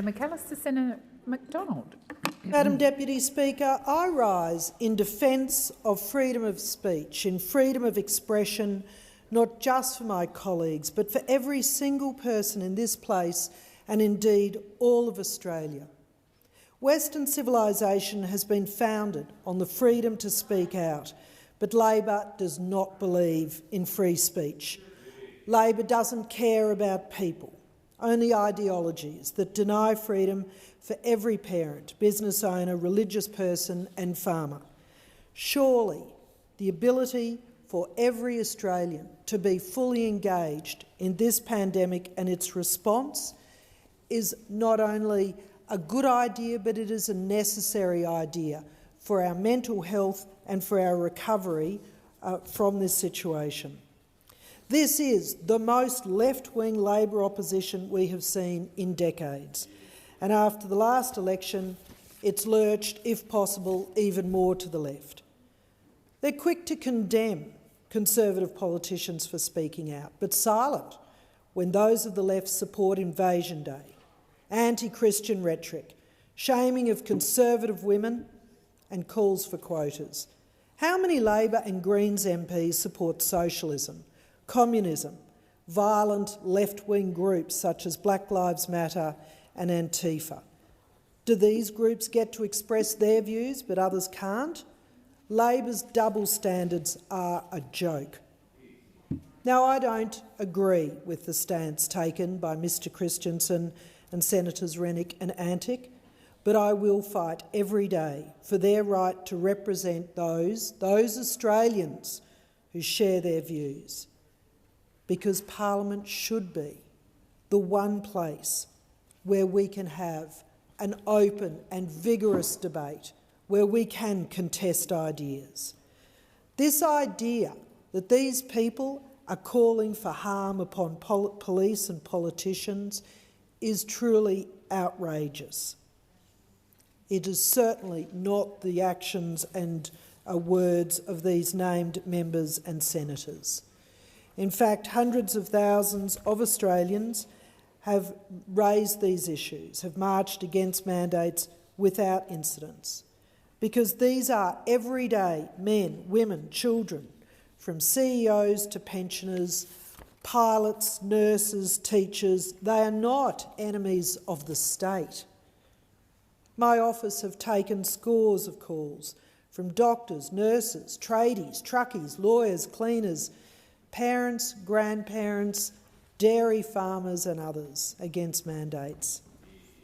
Senator McAllister. Senator McDonald. Madam Deputy Speaker, I rise in defence of freedom of speech and freedom of expression, not just for my colleagues, but for every single person in this place and indeed all of Australia. Western civilisation has been founded on the freedom to speak out, but Labor does not believe in free speech. Labor doesn't care about people, only ideologies that deny freedom for every parent, business owner, religious person and farmer. Surely the ability for every Australian to be fully engaged in this pandemic and its response is not only a good idea, but it is a necessary idea for our mental health and for our recovery from this situation. This is the most left-wing Labor opposition we have seen in decades, and after the last election it's lurched, if possible, even more to the left. They're quick to condemn Conservative politicians for speaking out, but silent when those of the left support Invasion Day, anti-Christian rhetoric, shaming of Conservative women and calls for quotas. How many Labor and Greens MPs support socialism, communism, violent left-wing groups such as Black Lives Matter and Antifa? Do these groups get to express their views but others can't? Labor's double standards are a joke. Now, I don't agree with the stance taken by Mr Christensen and Senators Rennick and Antic, but I will fight every day for their right to represent those Australians who share their views, because Parliament should be the one place where we can have an open and vigorous debate, where we can contest ideas. This idea that these people are calling for harm upon police and politicians is truly outrageous. It is certainly not the actions and words of these named members and senators. In fact, hundreds of thousands of Australians have raised these issues, have marched against mandates without incidents, because these are everyday men, women, children, from CEOs to pensioners, pilots, nurses, teachers. They are not enemies of the state. My office have taken scores of calls from doctors, nurses, tradies, truckies, lawyers, cleaners, parents, grandparents, dairy farmers and others against mandates.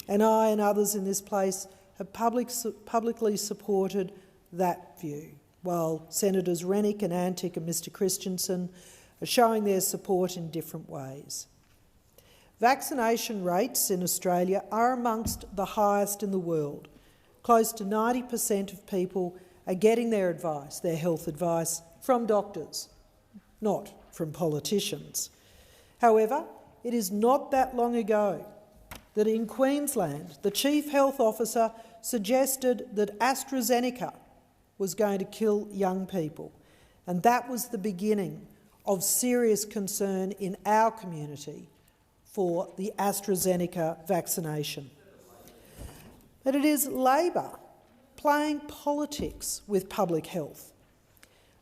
And I and others in this place have publicly supported that view, while Senators Rennick and Antic and Mr Christensen are showing their support in different ways. Vaccination rates in Australia are amongst the highest in the world. Close to 90% of people are getting their advice, their health advice, from doctors, not from politicians. However, it is not that long ago that in Queensland the Chief Health Officer suggested that AstraZeneca was going to kill young people, and that was the beginning of serious concern in our community for the AstraZeneca vaccination. But it is Labor playing politics with public health.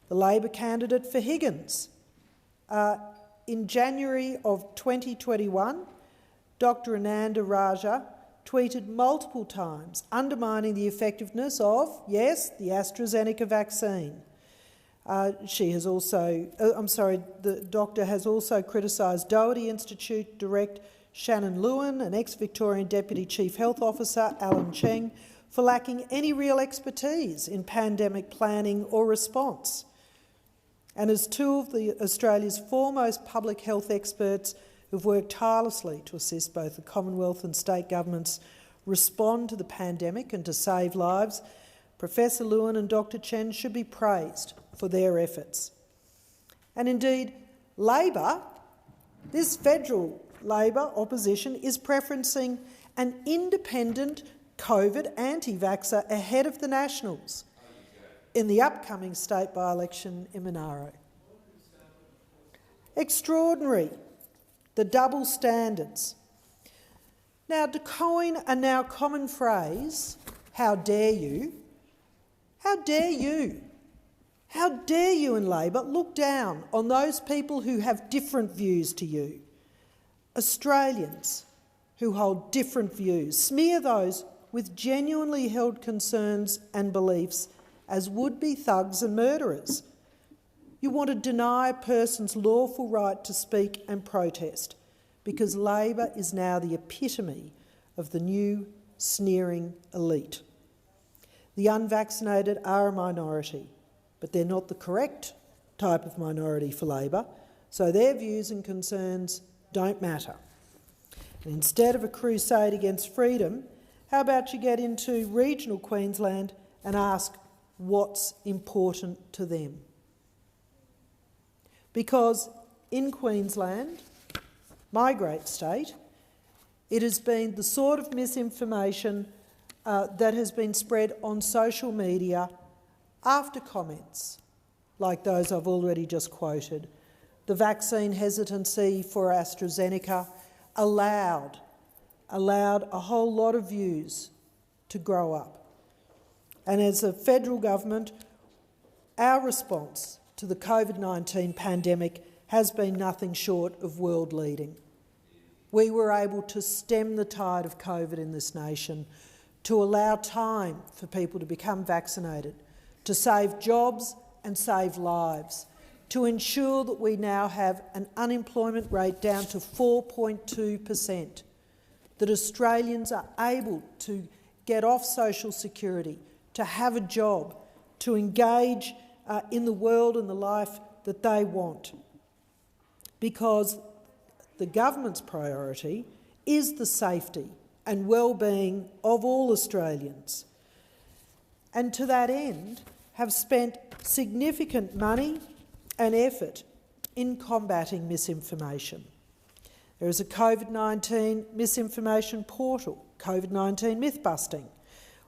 The Labor candidate for Higgins, in January of 2021, Dr Ananda Raja tweeted multiple times undermining the effectiveness of, yes, the AstraZeneca vaccine. The doctor has also criticised Doherty Institute Direct Shannon Lewin and ex-Victorian Deputy Chief Health Officer Alan Cheng for lacking any real expertise in pandemic planning or response. And as two of Australia's foremost public health experts who've worked tirelessly to assist both the Commonwealth and state governments respond to the pandemic and to save lives, Professor Lewin and Dr Chen should be praised for their efforts. And indeed, Labor, this federal Labor opposition, is preferencing an independent COVID anti-vaxxer ahead of the Nationals in the upcoming state by-election in Monaro. Extraordinary, the double standards. Now, to coin a now common phrase, how dare you? How dare you? How dare you in Labor look down on those people who have different views to you? Australians who hold different views, smear those with genuinely held concerns and beliefs as would-be thugs and murderers. You want to deny a person's lawful right to speak and protest because Labor is now the epitome of the new sneering elite. The unvaccinated are a minority, but they're not the correct type of minority for Labor, so their views and concerns don't matter. And instead of a crusade against freedom, how about you get into regional Queensland and ask what's important to them? Because in Queensland, my great state, it has been the sort of misinformation that has been spread on social media after comments like those I've already just quoted. The vaccine hesitancy for AstraZeneca allowed a whole lot of views to grow up. And as a federal government, our response to the COVID-19 pandemic has been nothing short of world-leading. We were able to stem the tide of COVID in this nation, to allow time for people to become vaccinated, to save jobs and save lives, to ensure that we now have an unemployment rate down to 4.2%, that Australians are able to get off social security, to have a job, to engage in the world and the life that they want. Because the government's priority is the safety and well-being of all Australians. And to that end, have spent significant money and effort in combating misinformation. There is a COVID-19 misinformation portal, COVID-19 Mythbusting,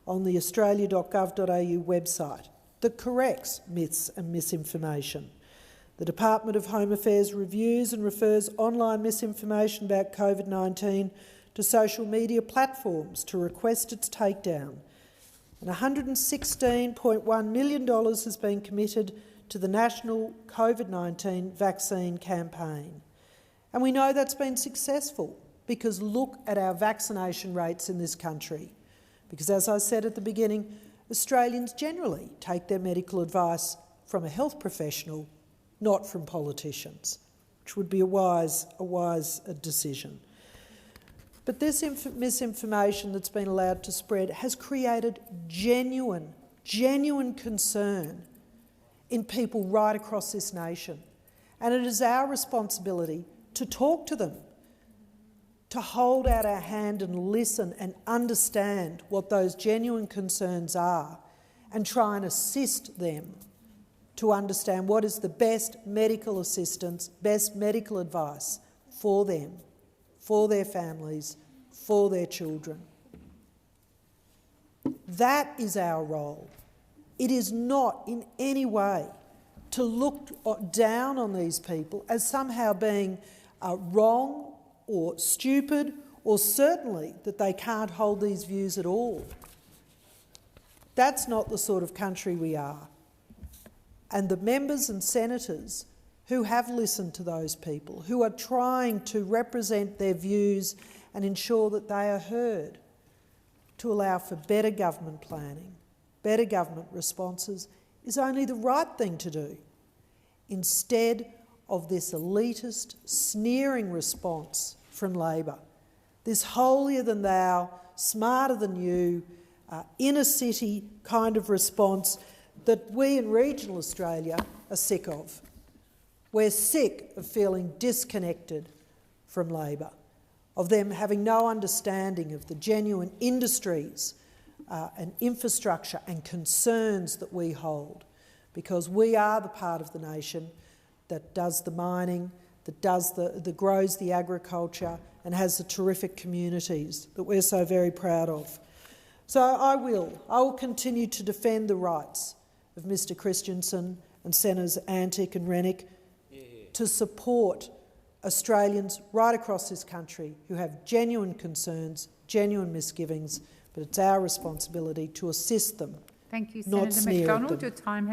on the australia.gov.au website that corrects myths and misinformation. The Department of Home Affairs reviews and refers online misinformation about COVID-19 to social media platforms to request its takedown. And $116.1 million has been committed to the national COVID-19 vaccine campaign. And we know that's been successful because look at our vaccination rates in this country. Because as I said at the beginning, Australians generally take their medical advice from a health professional, not from politicians, which would be a wise decision. But this misinformation that's been allowed to spread has created genuine concern in people right across this nation. And it is our responsibility to talk to them, to hold out our hand and listen and understand what those genuine concerns are and try and assist them to understand what is the best medical assistance, best medical advice for them, for their families, for their children. That is our role. It is not in any way to look down on these people as somehow being wrong or stupid, or certainly that they can't hold these views at all. That's not the sort of country we are. And the members and senators who have listened to those people, who are trying to represent their views and ensure that they are heard, to allow for better government planning, better government responses, is only the right thing to do, instead of this elitist, sneering response from Labor, this holier-than-thou, smarter-than-you, inner-city kind of response that we in regional Australia are sick of. We're sick of feeling disconnected from Labor, of them having no understanding of the genuine industries and infrastructure and concerns that we hold, because we are the part of the nation that does the mining, that grows the agriculture and has the terrific communities that we're so very proud of. So I will continue to defend the rights of Mr Christensen and Senators Antic and Rennick to support Australians right across this country who have genuine concerns, genuine misgivings, but it's our responsibility to assist them, Thank you, not Senator sneer at McDonald. them. Your time has